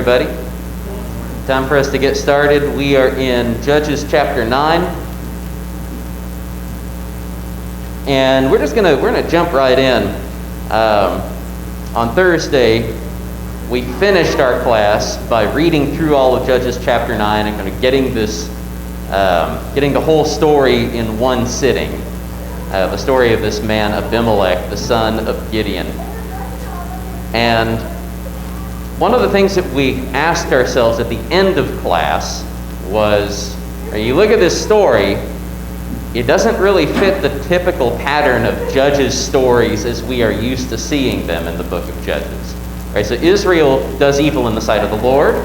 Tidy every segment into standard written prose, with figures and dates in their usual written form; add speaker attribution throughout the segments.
Speaker 1: everybody. Time for us to get started. We are in Judges chapter 9. And we're gonna jump right in. On Thursday, we finished our class by reading through all of Judges chapter 9 and kind of getting the whole story in one sitting. The story of this man Abimelech, the son of Gideon. And one of the things that we asked ourselves at the end of class was, you look at this story, it doesn't really fit the typical pattern of Judges stories as we are used to seeing them in the book of Judges. Right, so Israel does evil in the sight of the Lord,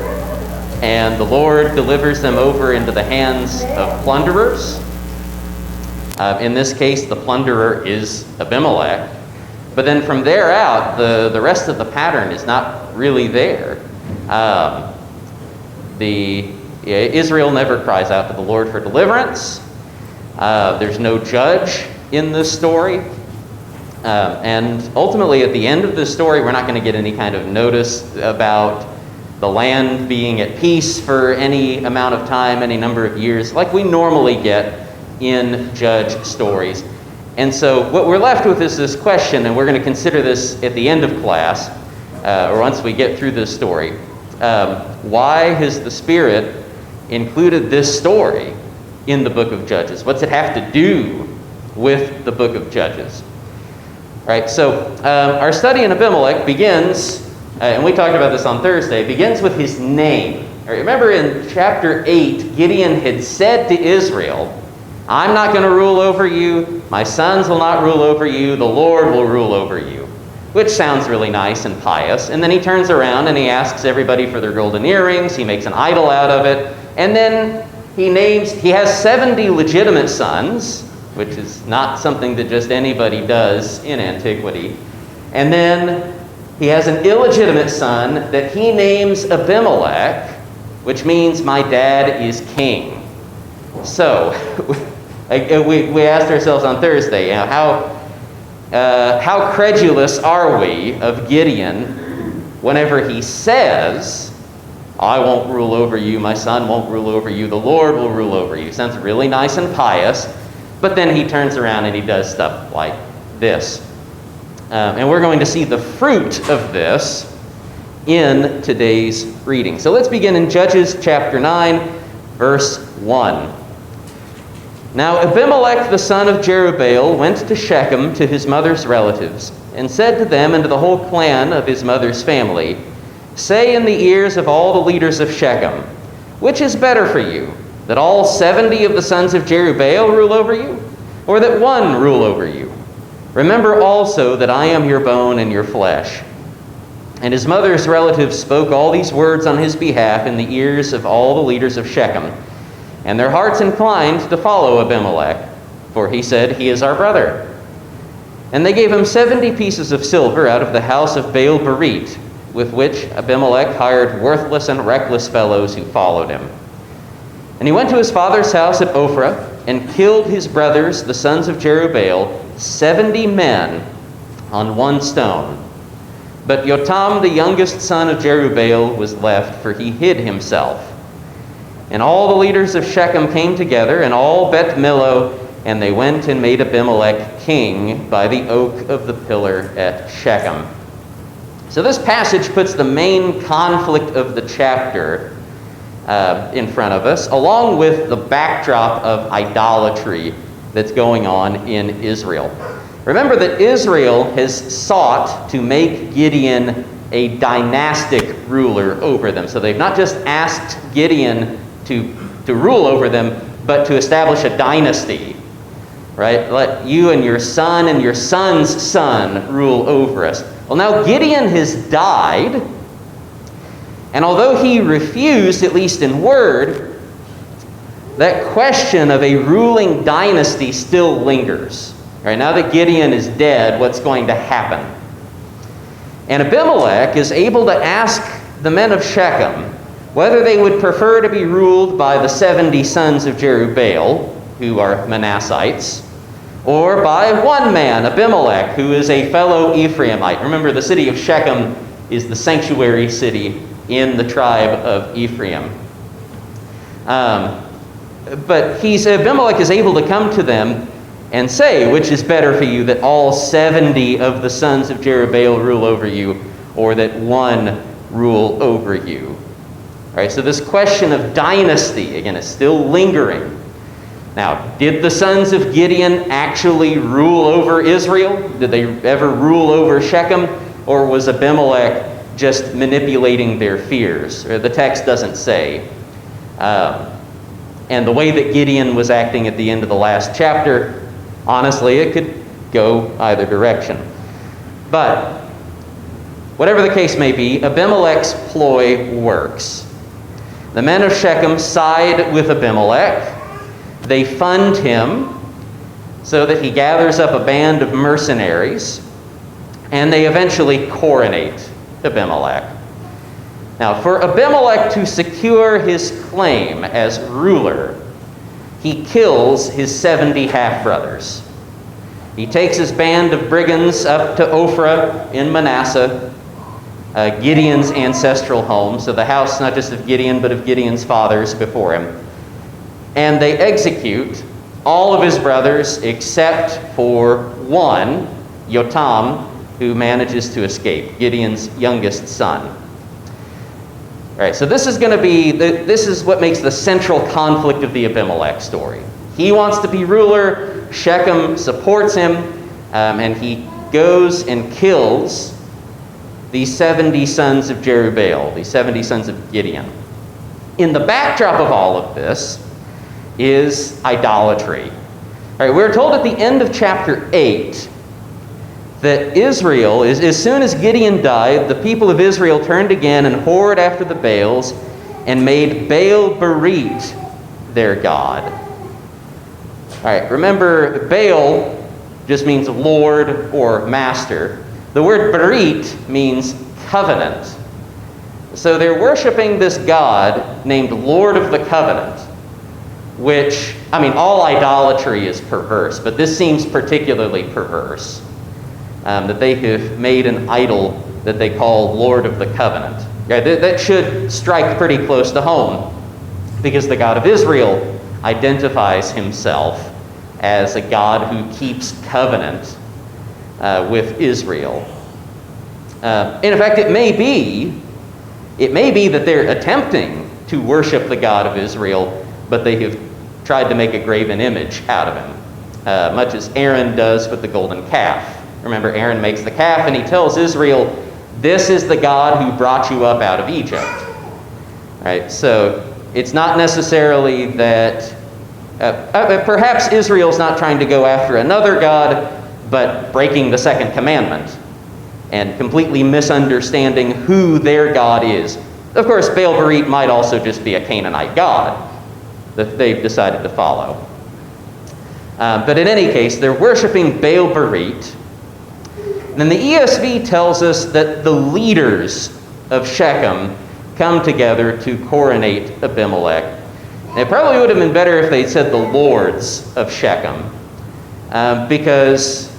Speaker 1: and the Lord delivers them over into the hands of plunderers. In this case, the plunderer is Abimelech. But then from there out, the rest of the pattern is not really there. Israel never cries out to the Lord for deliverance. There's no judge in this story. And ultimately, at the end of this story, we're not going to get any kind of notice about the land being at peace for any amount of time, any number of years, like we normally get in judge stories. And so what we're left with is this question, and we're going to consider this at the end of class, or once we get through this story. Why has the Spirit included this story in the book of Judges? What's it have to do with the book of Judges? All right, so our study in Abimelech begins, and we talked about this on Thursday, begins with his name. All right, remember in chapter 8, Gideon had said to Israel, I'm not going to rule over you, my sons will not rule over you, the Lord will rule over you. Which sounds really nice and pious. And then he turns around and he asks everybody for their golden earrings, he makes an idol out of it, and then he has 70 legitimate sons, which is not something that just anybody does in antiquity. And then he has an illegitimate son that he names Abimelech, which means my dad is king. So, we asked ourselves on Thursday, how credulous are we of Gideon whenever he says, I won't rule over you, my son won't rule over you, the Lord will rule over you. Sounds really nice and pious, but then he turns around and he does stuff like this. And we're going to see the fruit of this in today's reading. So let's begin in Judges chapter 9, verse 1. Now Abimelech the son of Jerubbaal went to Shechem to his mother's relatives, and said to them and to the whole clan of his mother's family, Say in the ears of all the leaders of Shechem, which is better for you, that all 70 of the sons of Jerubbaal rule over you, or that one rule over you? Remember also that I am your bone and your flesh. And his mother's relatives spoke all these words on his behalf in the ears of all the leaders of Shechem. And their hearts inclined to follow Abimelech, for he said, He is our brother. And they gave him 70 pieces of silver out of the house of Baal Berit, with which Abimelech hired worthless and reckless fellows who followed him. And he went to his father's house at Ophrah, and killed his brothers, the sons of Jerubbaal, 70 men on one stone. But Yotam, the youngest son of Jerubbaal, was left, for he hid himself. And all the leaders of Shechem came together, and all Beth Millo, and they went and made Abimelech king by the oak of the pillar at Shechem. So this passage puts the main conflict of the chapter in front of us, along with the backdrop of idolatry that's going on in Israel. Remember that Israel has sought to make Gideon a dynastic ruler over them. So they've not just asked Gideon to rule over them, but to establish a dynasty, right? Let you and your son and your son's son rule over us. Well, now Gideon has died, and although he refused, at least in word, that question of a ruling dynasty still lingers. Right, now that Gideon is dead, what's going to happen? And Abimelech is able to ask the men of Shechem whether they would prefer to be ruled by the 70 sons of Jerubbaal, who are Manassites, or by one man, Abimelech, who is a fellow Ephraimite. Remember, the city of Shechem is the sanctuary city in the tribe of Ephraim. But Abimelech is able to come to them and say, which is better for you, that all 70 of the sons of Jerubbaal rule over you, or that one rule over you? All right, so this question of dynasty, again, is still lingering. Now, did the sons of Gideon actually rule over Israel? Did they ever rule over Shechem? Or was Abimelech just manipulating their fears? Or the text doesn't say. And the way that Gideon was acting at the end of the last chapter, honestly, it could go either direction. But whatever the case may be, Abimelech's ploy works. The men of Shechem side with Abimelech. They fund him so that he gathers up a band of mercenaries, and they eventually coronate Abimelech. Now, for Abimelech to secure his claim as ruler, he kills his 70 half-brothers. He takes his band of brigands up to Ophrah in Manasseh, Gideon's ancestral home, so the house not just of Gideon, but of Gideon's fathers before him. And they execute all of his brothers except for one, Yotam, who manages to escape, Gideon's youngest son. All right, so this is going to be, this is what makes the central conflict of the Abimelech story. He wants to be ruler, Shechem supports him, and he goes and kills these 70 sons of Jerubbaal, these 70 sons of Gideon. In the backdrop of all of this is idolatry. All right, we're told at the end of chapter 8 that Israel, as soon as Gideon died, the people of Israel turned again and whored after the Baals and made Baal-Berit their god. All right, remember, Baal just means Lord or Master. The word Berit means covenant. So they're worshiping this god named Lord of the Covenant, which, I mean, all idolatry is perverse, but this seems particularly perverse. That they have made an idol that they call Lord of the Covenant. Yeah, that should strike pretty close to home, because the God of Israel identifies himself as a God who keeps covenant with Israel. In fact, it may be that they're attempting to worship the God of Israel, but they have tried to make a graven image out of him, much as Aaron does with the golden calf. Remember, Aaron makes the calf, and he tells Israel, this is the God who brought you up out of Egypt. Right? So it's not necessarily that, perhaps Israel's not trying to go after another God, but breaking the second commandment and completely misunderstanding who their God is. Of course, Baal-Berit might also just be a Canaanite god that they've decided to follow. But in any case, they're worshiping Baal-Berit. And then the ESV tells us that the leaders of Shechem come together to coronate Abimelech. And it probably would have been better if they'd said the lords of Shechem, because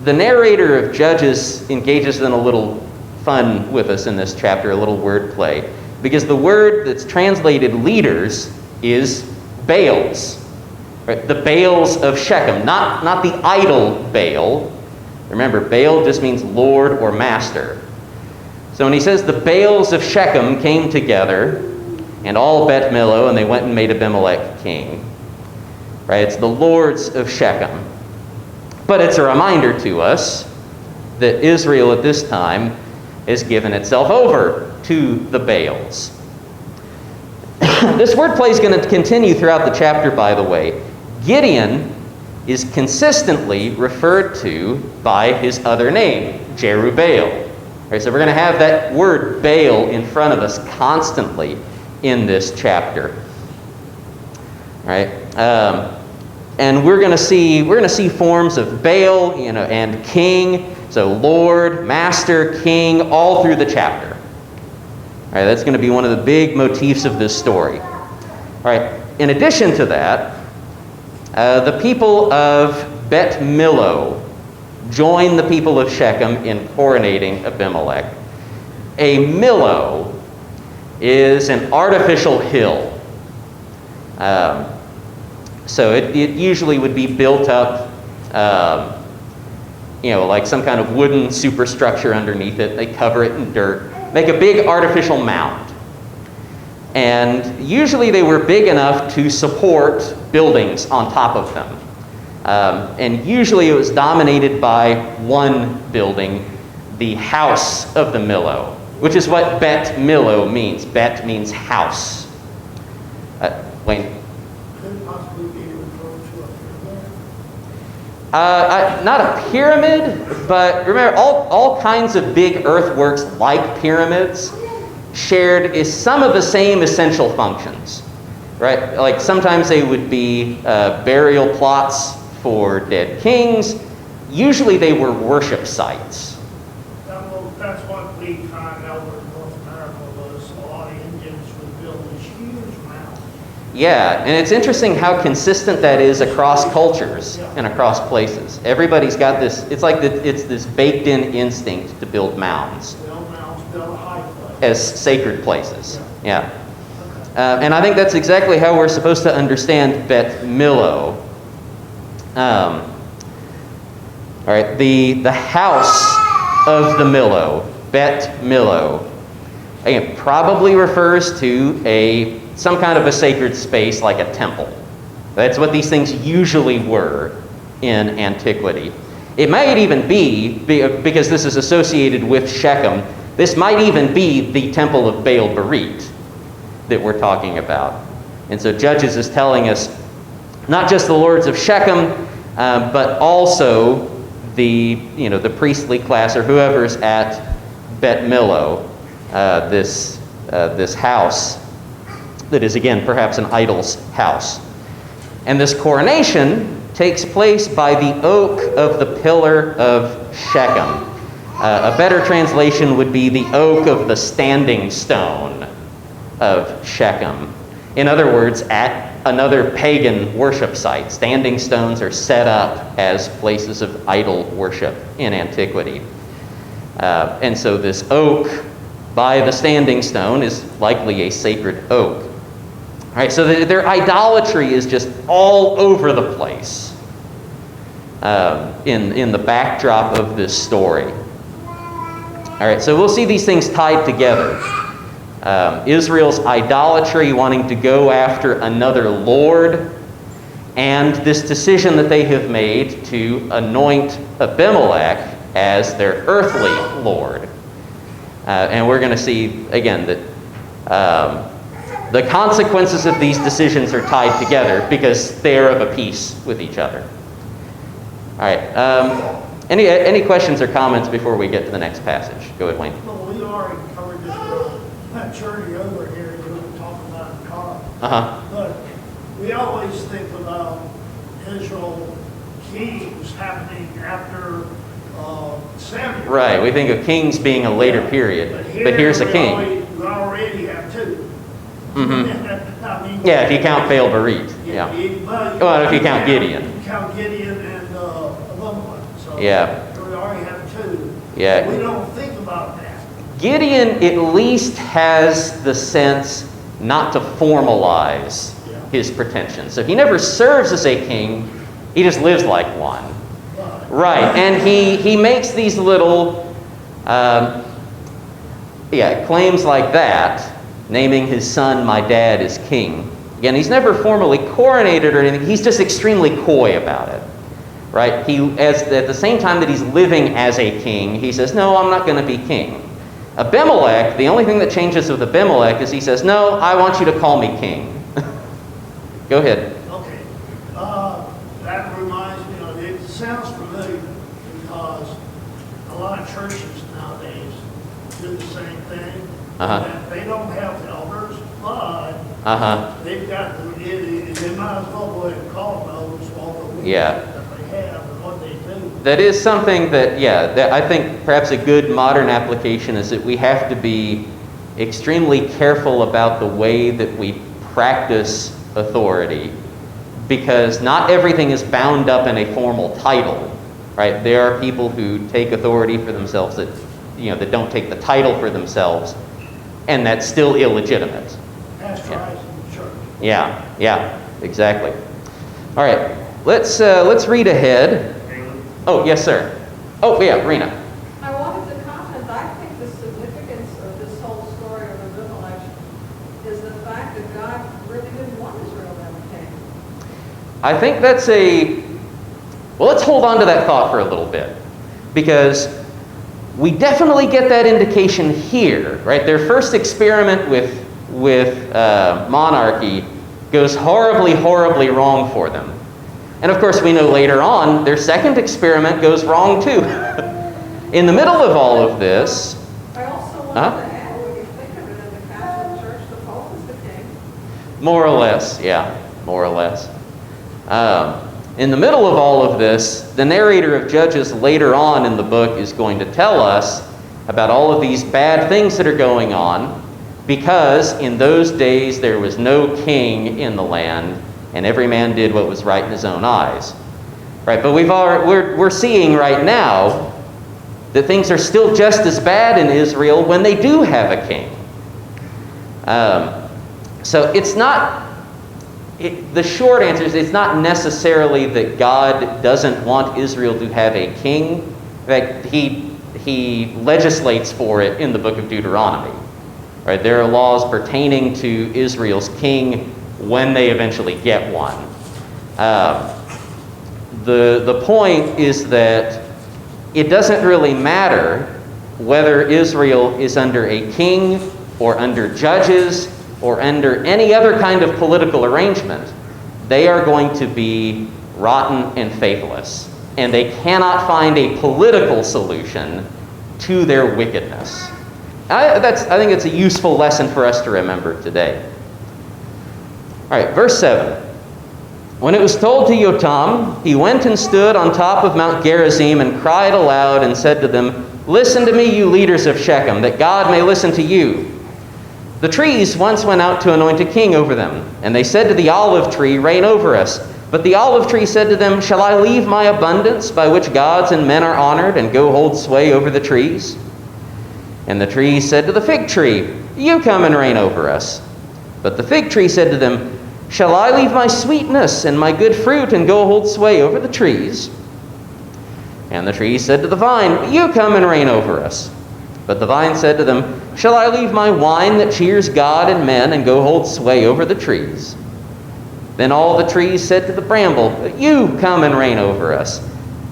Speaker 1: the narrator of Judges engages in a little fun with us in this chapter, a little wordplay, because the word that's translated leaders is Baals, right? The Baals of Shechem, not the idol Baal. Remember, Baal just means Lord or Master. So when he says the Baals of Shechem came together, and all Bet Millo, and they went and made Abimelech king. Right? It's the lords of Shechem. But it's a reminder to us that Israel at this time has given itself over to the Baals. This wordplay is going to continue throughout the chapter, by the way. Gideon is consistently referred to by his other name, Jerubbaal. Right, so we're going to have that word Baal in front of us constantly in this chapter. Right? And we're going to see forms of Baal, and king, so Lord, Master, King, all through the chapter. All right, that's going to be one of the big motifs of this story. All right. In addition to that, the people of Bet Millo join the people of Shechem in coronating Abimelech. A Millo is an artificial hill. So it usually would be built up, like some kind of wooden superstructure underneath it. They cover it in dirt, make a big artificial mound. And usually they were big enough to support buildings on top of them. And usually it was dominated by one building, the house of the Millo, which is what Bet Millo means. Bet means house. Wayne?
Speaker 2: Could it possibly be referred to a pyramid?
Speaker 1: Not a pyramid, but remember, all kinds of big earthworks like pyramids shared is some of the same essential functions, right? Like sometimes they would be burial plots for dead kings. Usually they were worship sites.
Speaker 2: That's what we find out in North America was a lot of Indians would build these huge mounds.
Speaker 1: Yeah, and it's interesting how consistent that is across cultures and across places. Everybody's got this, it's like it's this baked-in instinct to build mounds.
Speaker 2: Build mounds, build a high place.
Speaker 1: As sacred places, yeah. And I think that's exactly how we're supposed to understand Bet Millo. All right, the house of the Millo, Bet Millo, again, probably refers to some kind of a sacred space like a temple. That's what these things usually were in antiquity. It might even be, because this is associated with Shechem, this might even be the temple of Baal Berit that we're talking about. And so Judges is telling us not just the lords of Shechem, but also the priestly class or whoever's at Bet Millo, this house that is, again, perhaps an idol's house. And this coronation takes place by the oak of the pillar of Shechem. A better translation would be the oak of the standing stone of Shechem. In other words, at another pagan worship site, standing stones are set up as places of idol worship in antiquity. And so this oak by the standing stone is likely a sacred oak. All right, so their idolatry is just all over the place in the backdrop of this story. All right, so we'll see these things tied together. Israel's idolatry, wanting to go after another lord, and this decision that they have made to anoint Abimelech as their earthly lord. And we're going to see, again, that the consequences of these decisions are tied together because they are of a piece with each other. All right. Any questions or comments before we get to the next passage? Go ahead, Wayne.
Speaker 2: Well, we already covered this that journey over here. You were talking about the car. But we always think about Israel kings happening after Samuel.
Speaker 1: Right. We think of kings being a later period, but here's a king.
Speaker 2: We already have two.
Speaker 1: Mm-hmm.
Speaker 2: I mean,
Speaker 1: Yeah, if you count Baal Berit. Yeah. Well, if you count Gideon.
Speaker 2: You count Gideon and Abimelech. So
Speaker 1: Yeah.
Speaker 2: we already have two.
Speaker 1: Yeah.
Speaker 2: We don't think about that.
Speaker 1: Gideon at least has the sense not to formalize his pretensions. So he never serves as a king, he just lives like one. Right, and he makes these little claims like that, naming his son, my dad, as king. Again, he's never formally coronated or anything, he's just extremely coy about it. Right, at the same time that he's living as a king, he says, no, I'm not going to be king. Abimelech, the only thing that changes with Abimelech is he says, no, I want you to call me king. Go ahead.
Speaker 2: Okay. That reminds me of, it sounds familiar because a lot of churches nowadays do the same thing. That they don't have elders, but they've got, they might as well go ahead and call them elders for all the wisdom that they have and what they do.
Speaker 1: That is something that I think perhaps a good modern application is that we have to be extremely careful about the way that we practice authority, because not everything is bound up in a formal title, right? There are people who take authority for themselves that don't take the title for themselves, and that's still illegitimate.
Speaker 2: Pasteurizing the church.
Speaker 1: Yeah, exactly. All right, let's read ahead. Oh, yes, sir. Oh, yeah, Rena.
Speaker 3: I wanted to comment, I think the significance of this whole story of Abimelech is the fact that God really didn't want Israel to have a king.
Speaker 1: I think that's well, let's hold on to that thought for a little bit, because we definitely get that indication here, right? Their first experiment with monarchy goes horribly, horribly wrong for them. And of course, we know later on, their second experiment goes wrong too. In the middle of all of this...
Speaker 3: I also wanted to add, when you think of it, in the Catholic Church, the Pope is the king.
Speaker 1: More or less, yeah, more or less. In the middle of all of this, the narrator of Judges later on in the book is going to tell us about all of these bad things that are going on, because in those days there was no king in the land, and every man did what was right in his own eyes. Right, but we're seeing right now that things are still just as bad in Israel when they do have a king. So it's not... the short answer is it's not necessarily that God doesn't want Israel to have a king. In fact, he legislates for it in the book of Deuteronomy. Right? There are laws pertaining to Israel's king when they eventually get one. The point is that it doesn't really matter whether Israel is under a king or under judges or under any other kind of political arrangement. They are going to be rotten and faithless, and they cannot find a political solution to their wickedness. I think it's a useful lesson for us to remember today. All right, verse 7. When it was told to Yotam, he went and stood on top of Mount Gerizim and cried aloud and said to them, "Listen to me, you leaders of Shechem, that God may listen to you. The trees once went out to anoint a king over them, and they said to the olive tree, 'Reign over us.' But the olive tree said to them, 'Shall I leave my abundance by which gods and men are honored and go hold sway over the trees?' And the trees said to the fig tree, 'You come and reign over us.' But the fig tree said to them, 'Shall I leave my sweetness and my good fruit and go hold sway over the trees?' And the trees said to the vine, 'You come and reign over us.' But the vine said to them, 'Shall I leave my wine that cheers God and men and go hold sway over the trees?' Then all the trees said to the bramble, 'You come and reign over us.'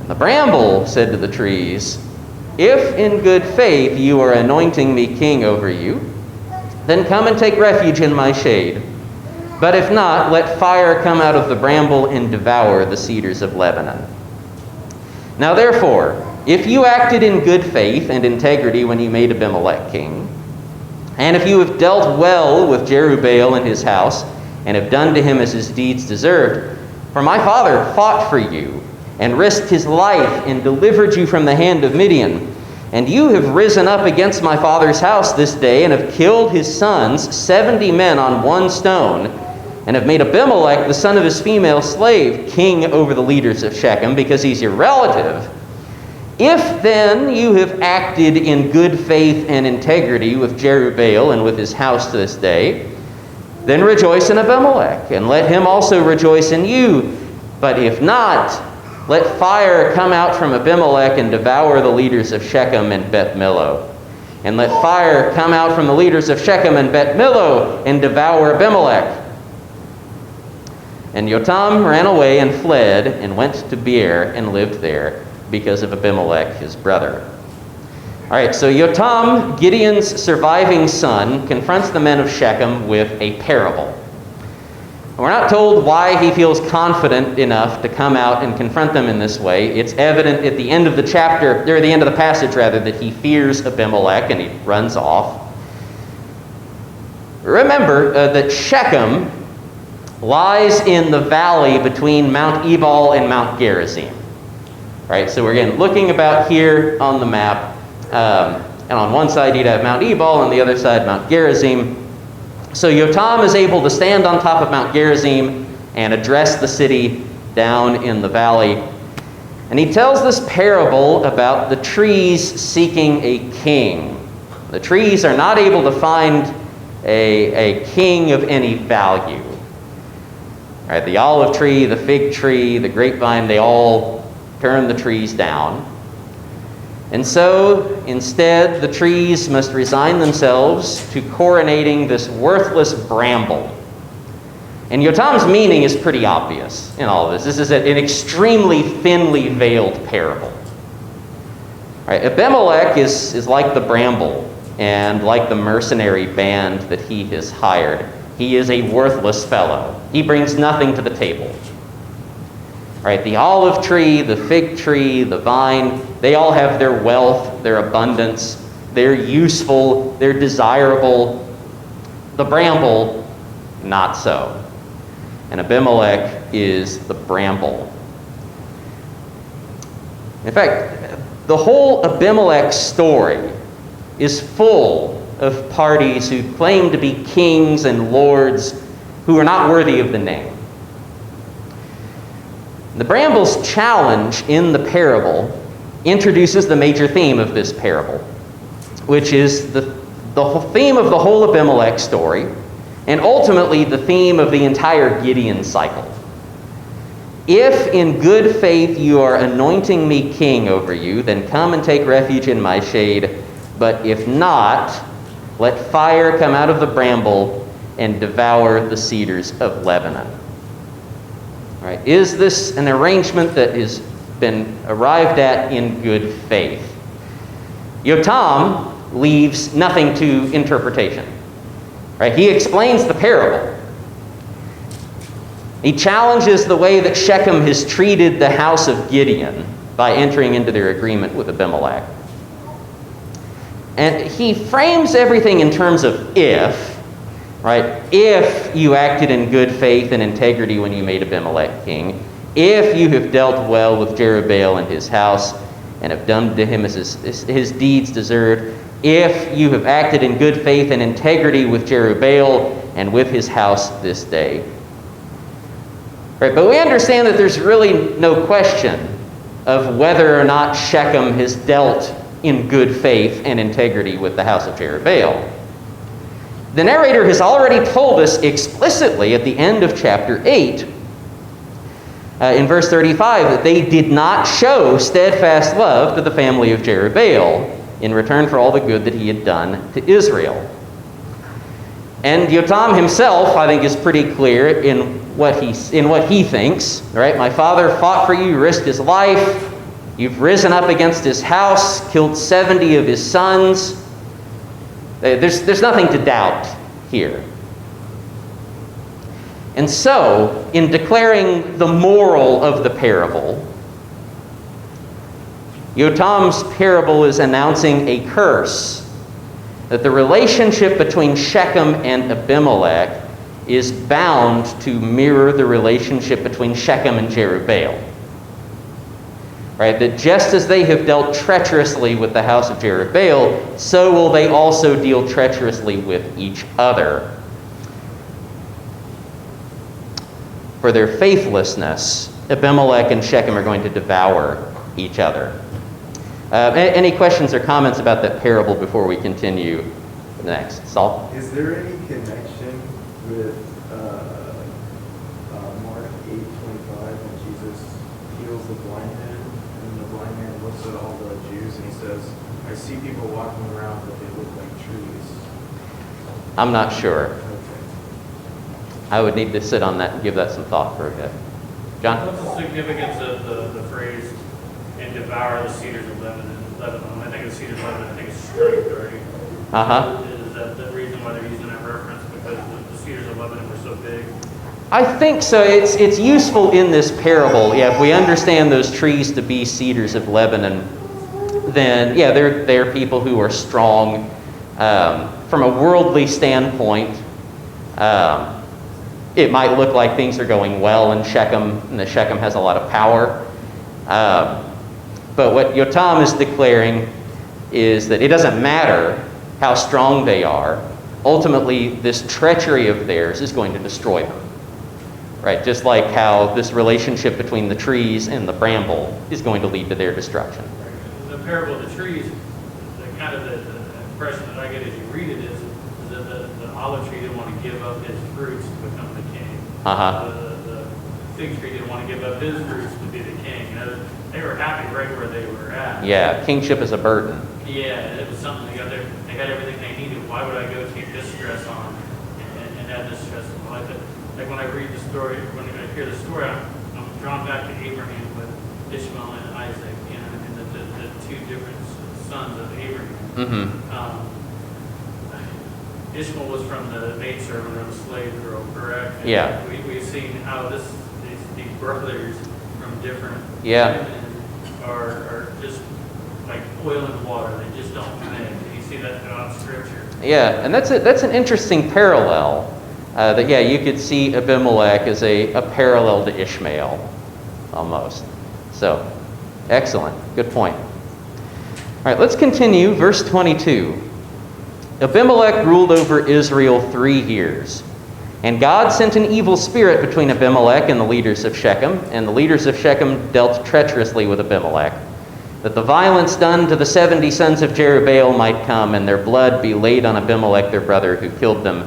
Speaker 1: And the bramble said to the trees, 'If in good faith you are anointing me king over you, then come and take refuge in my shade. But if not, let fire come out of the bramble and devour the cedars of Lebanon. Now therefore, if you acted in good faith and integrity when you made Abimelech king, and if you have dealt well with Jerubbaal and his house, and have done to him as his deeds deserved, for my father fought for you, and risked his life, and delivered you from the hand of Midian, and you have risen up against my father's house this day, and have killed his sons, 70 men on one stone, and have made Abimelech, the son of his female slave, king over the leaders of Shechem, because he's your relative. If then you have acted in good faith and integrity with Jerubbaal and with his house to this day, then rejoice in Abimelech, and let him also rejoice in you. But if not, let fire come out from Abimelech and devour the leaders of Shechem and Beth Millo. And let fire come out from the leaders of Shechem and Beth Millo and devour Abimelech." And Yotam ran away and fled and went to Beer and lived there because of Abimelech, his brother. All right, so Yotam, Gideon's surviving son, confronts the men of Shechem with a parable. We're not told why he feels confident enough to come out and confront them in this way. It's evident at the end of the chapter, or the end of the passage rather, that he fears Abimelech and he runs off. Remember that Shechem lies in the valley between Mount Ebal and Mount Gerizim. Right, so we're again looking about here on the map, and on one side you'd have Mount Ebal, on the other side Mount Gerizim. So Yotam is able to stand on top of Mount Gerizim and address the city down in the valley. And he tells this parable about the trees seeking a king. The trees are not able to find a king of any value. Right, the olive tree, the fig tree, the grapevine, they all turn the trees down. And so, instead, the trees must resign themselves to coronating this worthless bramble. And Yotam's meaning is pretty obvious in all of this. This is an extremely thinly veiled parable. Right, Abimelech is like the bramble and like the mercenary band that he has hired. He is a worthless fellow. He brings nothing to the table. Right, the olive tree, the fig tree, the vine, they all have their wealth, their abundance. They're useful, they're desirable. The bramble, not so. And Abimelech is the bramble. In fact, the whole Abimelech story is full of parties who claim to be kings and lords who are not worthy of the name. The bramble's challenge in the parable introduces the major theme of this parable, which is the theme of the whole Abimelech story, and ultimately the theme of the entire Gideon cycle. If in good faith you are anointing me king over you, then come and take refuge in my shade. But if not, let fire come out of the bramble and devour the cedars of Lebanon. All right, is this an arrangement that has been arrived at in good faith? Yotam leaves nothing to interpretation. Right? He explains the parable. He challenges the way that Shechem has treated the house of Gideon by entering into their agreement with Abimelech. And he frames everything in terms of if, right? If you acted in good faith and integrity when you made Abimelech king, if you have dealt well with Jerubbaal and his house and have done to him as his deeds deserved, if you have acted in good faith and integrity with Jerubbaal and with his house this day. Right, but we understand that there's really no question of whether or not Shechem has dealt in good faith and integrity with the house of Jerubbaal. The narrator has already told us explicitly at the end of chapter 8, in verse 35, that they did not show steadfast love to the family of Jerubbaal in return for all the good that he had done to Israel. And Yotam himself, I think, is pretty clear in what he thinks. Right? My father fought for you, risked his life. You've risen up against his house, killed 70 of his sons. There's nothing to doubt here. And so, in declaring the moral of the parable, Yotam's parable is announcing a curse, that the relationship between Shechem and Abimelech is bound to mirror the relationship between Shechem and Jerubbaal. Right? That just as they have dealt treacherously with the house of Jerubbaal, so will they also deal treacherously with each other. For their faithlessness, Abimelech and Shechem are going to devour each other. Any questions or comments about that parable before we continue next? Saul?
Speaker 4: Is there any connection with Mark 8:25 when Jesus heals the blind man? And the blind man looks at all the Jews and he says, I see people walking around, but they look like trees.
Speaker 1: I'm not sure.
Speaker 4: Okay.
Speaker 1: I would need to sit on that and give that some thought for a bit. John?
Speaker 5: What's the significance of the phrase, and devour the cedars of Lebanon? When I think of cedars of Lebanon, I think it's strength, right?
Speaker 1: Uh-huh.
Speaker 5: Is that the reason why they're using that reference? Because the cedars of Lebanon were so big?
Speaker 1: I think so. It's useful in this parable. Yeah, if we understand those trees to be cedars of Lebanon, then yeah, they're people who are strong. From a worldly standpoint, it might look like things are going well in Shechem, and the Shechem has a lot of power. But what Yotam is declaring is that it doesn't matter how strong they are. Ultimately, this treachery of theirs is going to destroy them. Right? Just like how this relationship between the trees and the bramble is going to lead to their destruction.
Speaker 5: The parable of the trees, the impression that I get as you read it is that the olive tree didn't want to give up his fruits to become the king. The fig tree didn't want to give up his fruits to be the king. You know, they were happy right where they were at.
Speaker 1: Yeah, kingship is a burden.
Speaker 5: Yeah, it was something they got there. They had everything they needed. Why would I go take this stress on and add this stress in my life? Like when I read the story, when I hear the story, I'm drawn back to Abraham with Ishmael and Isaac, you know, and the two different sons of Abraham. Ishmael was from the maidservant or the slave girl, correct? And
Speaker 1: Yeah.
Speaker 5: We've seen how these brothers from different
Speaker 1: Yeah.
Speaker 5: women are just like oil and water. They just don't mix. And you see that throughout Scripture.
Speaker 1: Yeah, and that's an interesting parallel. You could see Abimelech as a parallel to Ishmael, almost. So, excellent. Good point. All right, let's continue. Verse 22. Abimelech ruled over Israel 3 years. And God sent an evil spirit between Abimelech and the leaders of Shechem, and the leaders of Shechem dealt treacherously with Abimelech, that the violence done to the 70 sons of Jerubbaal might come, and their blood be laid on Abimelech their brother who killed them,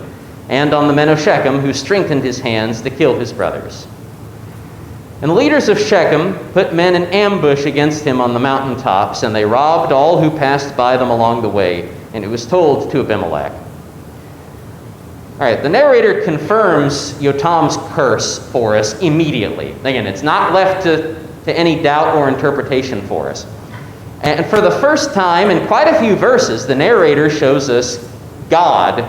Speaker 1: and on the men of Shechem who strengthened his hands to kill his brothers. And the leaders of Shechem put men in ambush against him on the mountaintops, and they robbed all who passed by them along the way, and it was told to Abimelech. All right, the narrator confirms Yotam's curse for us immediately. Again, it's not left to any doubt or interpretation for us. And for the first time in quite a few verses, the narrator shows us God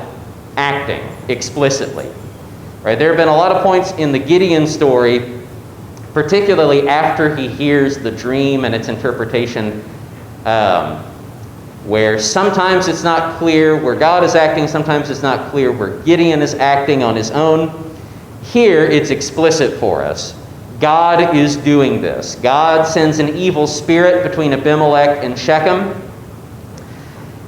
Speaker 1: acting explicitly. Right? There have been a lot of points in the Gideon story, particularly after he hears the dream and its interpretation, where sometimes it's not clear where God is acting, sometimes it's not clear where Gideon is acting on his own. Here, it's explicit for us. God is doing this. God sends an evil spirit between Abimelech and Shechem.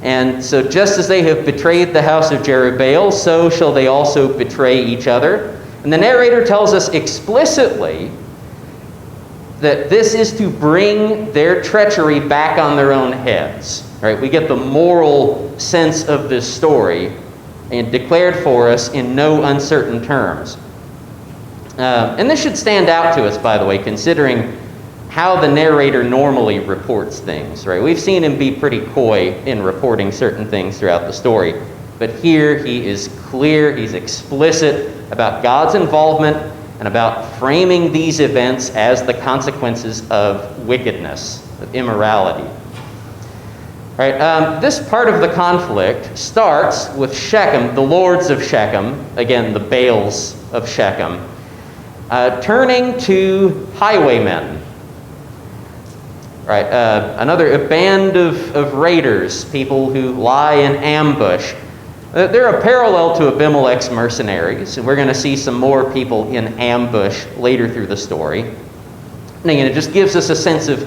Speaker 1: And so just as they have betrayed the house of Jerubbaal, so shall they also betray each other. And the narrator tells us explicitly that this is to bring their treachery back on their own heads. Right? We get the moral sense of this story and declared for us in no uncertain terms. And this should stand out to us, by the way, considering how the narrator normally reports things. Right? We've seen him be pretty coy in reporting certain things throughout the story. But here he is clear, he's explicit about God's involvement and about framing these events as the consequences of wickedness, of immorality. Right, this part of the conflict starts with Shechem, the lords of Shechem, again, the Baals of Shechem, turning to highwaymen. Right, a band of raiders, people who lie in ambush. They're a parallel to Abimelech's mercenaries, and we're going to see some more people in ambush later through the story. And again, it just gives us a sense of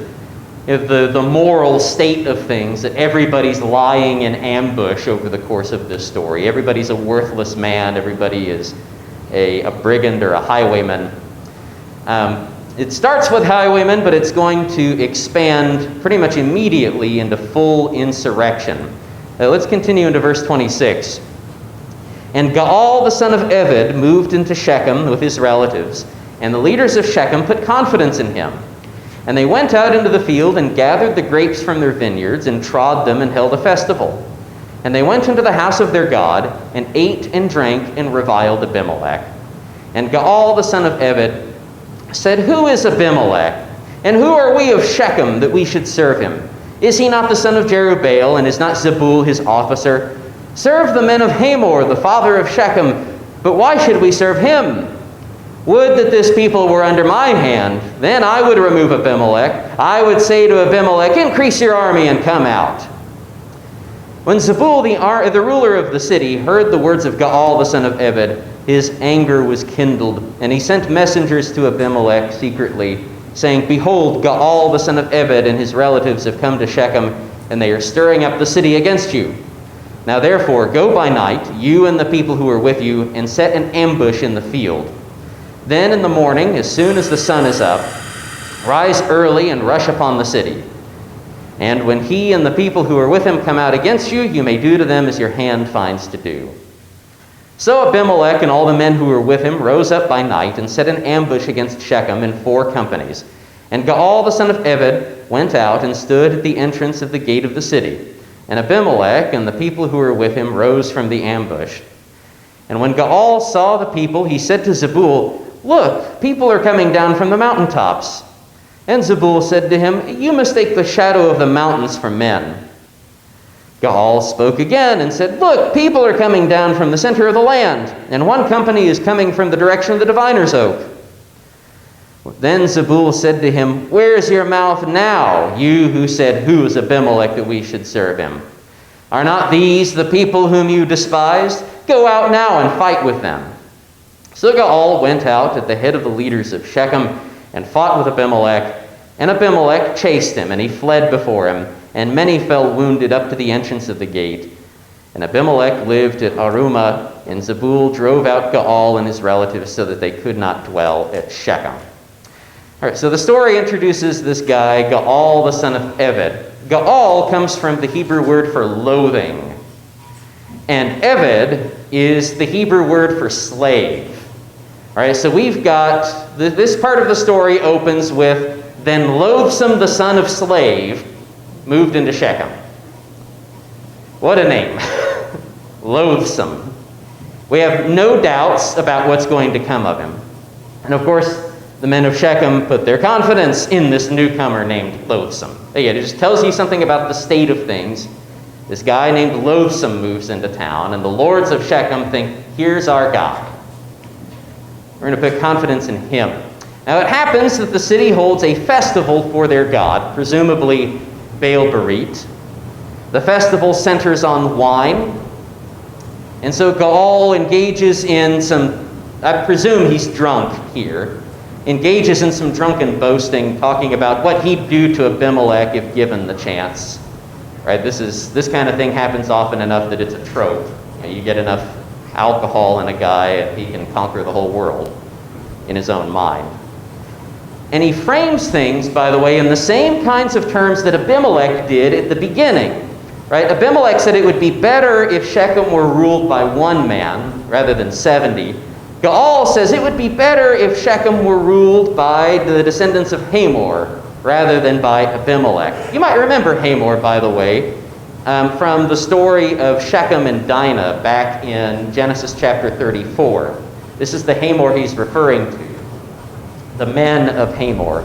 Speaker 1: the moral state of things, that everybody's lying in ambush over the course of this story. Everybody's a worthless man. Everybody is a brigand or a highwayman. It starts with highwaymen, but it's going to expand pretty much immediately into full insurrection. Let's continue into verse 26. And Gaal, the son of Ebed, moved into Shechem with his relatives, and the leaders of Shechem put confidence in him. And they went out into the field and gathered the grapes from their vineyards and trod them and held a festival. And they went into the house of their God and ate and drank and reviled Abimelech. And Gaal, the son of Ebed, said, Who is Abimelech? And who are we of Shechem that we should serve him? Is he not the son of Jerubbaal, and is not Zebul his officer? Serve the men of Hamor, the father of Shechem, but why should we serve him? Would that this people were under my hand, then I would remove Abimelech. I would say to Abimelech, Increase your army and come out. When Zebul, the ruler of the city, heard the words of Gaal, the son of Ebed, his anger was kindled, and he sent messengers to Abimelech secretly, saying, Behold, Gaal, the son of Ebed, and his relatives have come to Shechem, and they are stirring up the city against you. Now therefore, go by night, you and the people who are with you, and set an ambush in the field. Then in the morning, as soon as the sun is up, rise early and rush upon the city. And when he and the people who are with him come out against you, you may do to them as your hand finds to do." So Abimelech and all the men who were with him rose up by night and set an ambush against Shechem in 4 companies. And Gaal the son of Ebed went out and stood at the entrance of the gate of the city. And Abimelech and the people who were with him rose from the ambush. And when Gaal saw the people, he said to Zebul, "Look, people are coming down from the mountaintops." And Zebul said to him, "You mistake the shadow of the mountains for men." Gaal spoke again and said, "Look, people are coming down from the center of the land, and one company is coming from the direction of the diviner's oak." Then Zebul said to him, "Where's your mouth now, you who said, 'Who is Abimelech that we should serve him?' Are not these the people whom you despised? Go out now and fight with them." So Gaal went out at the head of the leaders of Shechem and fought with Abimelech. And Abimelech chased him, and he fled before him. And many fell wounded up to the entrance of the gate. And Abimelech lived at Arumah, and Zebul drove out Gaal and his relatives so that they could not dwell at Shechem. All right, so the story introduces this guy, Gaal the son of Ebed. Gaal comes from the Hebrew word for loathing. And Ebed is the Hebrew word for slave. All right, so we've got, this part of the story opens with, "Then Loathsome the son of slave moved into Shechem." What a name. Loathsome. We have no doubts about what's going to come of him. And of course, the men of Shechem put their confidence in this newcomer named Loathsome. Again, it just tells you something about the state of things. This guy named Loathsome moves into town, and the lords of Shechem think, "Here's our guy. We're going to put confidence in him." Now it happens that the city holds a festival for their god, presumably Baal Berit. The festival centers on wine. And so Gaal engages in some, I presume he's drunk here, engages in some drunken boasting, talking about what he'd do to Abimelech if given the chance. Right? This kind of thing happens often enough that it's a trope. You get enough alcohol in a guy and he can conquer the whole world in his own mind. And he frames things, by the way, in the same kinds of terms that Abimelech did at the beginning. Right? Abimelech said it would be better if Shechem were ruled by one man rather than 70. Gaal says it would be better if Shechem were ruled by the descendants of Hamor rather than by Abimelech. You might remember Hamor, by the way, from the story of Shechem and Dinah back in Genesis chapter 34. This is the Hamor he's referring to. The men of Hamor.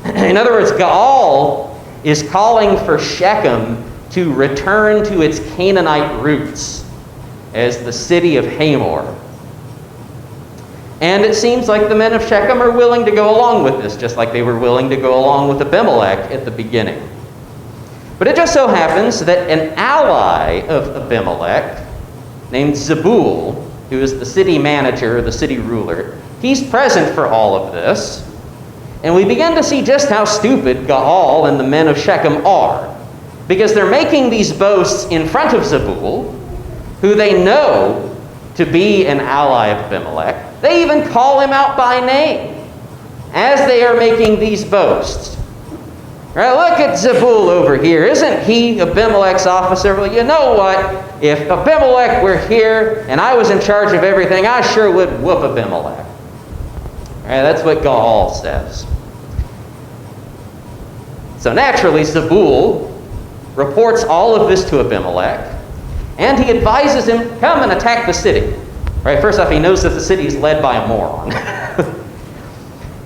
Speaker 1: In other words, Gaal is calling for Shechem to return to its Canaanite roots as the city of Hamor. And it seems like the men of Shechem are willing to go along with this, just like they were willing to go along with Abimelech at the beginning. But it just so happens that an ally of Abimelech, named Zebul, who is the city manager, the city ruler, he's present for all of this. And we begin to see just how stupid Gaal and the men of Shechem are. Because they're making these boasts in front of Zebul, who they know to be an ally of Abimelech. They even call him out by name as they are making these boasts. Right, look at Zebul over here. Isn't he Abimelech's officer? Well, you know what? If Abimelech were here and I was in charge of everything, I sure would whoop Abimelech. Right, that's what Gaal says. So naturally, Zebul reports all of this to Abimelech, and he advises him, come and attack the city. Right, first off, he knows that the city is led by a moron.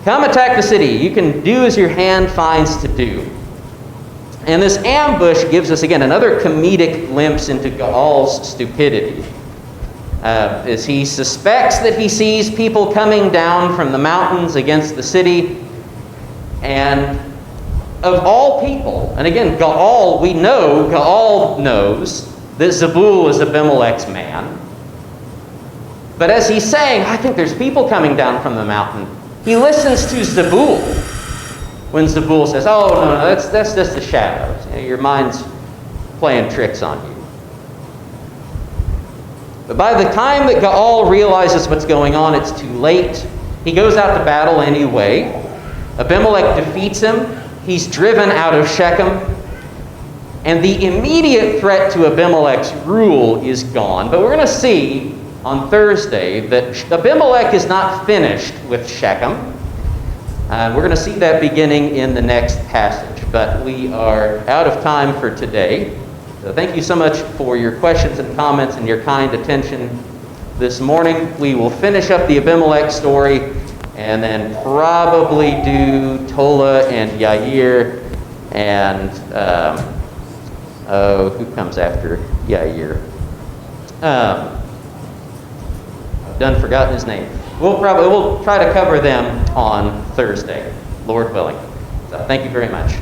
Speaker 1: Come attack the city. You can do as your hand finds to do. And this ambush gives us, again, another comedic glimpse into Gaal's stupidity. As he suspects that he sees people coming down from the mountains against the city. And of all people, and again, Gaal, we know, Gaal knows that Zebul is Abimelech's man. But as he's saying, I think there's people coming down from the mountain, he listens to Zebul when Zebul says, oh, no, that's just the shadows. Your mind's playing tricks on you. But by the time that Gaal realizes what's going on, it's too late. He goes out to battle anyway. Abimelech defeats him. He's driven out of Shechem. And the immediate threat to Abimelech's rule is gone. But we're going to see on Thursday that Abimelech is not finished with Shechem. We're going to see that beginning in the next passage. But we are out of time for today. So thank you so much for your questions and comments and your kind attention this morning. We will finish up the Abimelech story and then probably do Tola and Yair and who comes after Yair? I've forgotten his name. We'll try to cover them on Thursday, Lord willing. So thank you very much.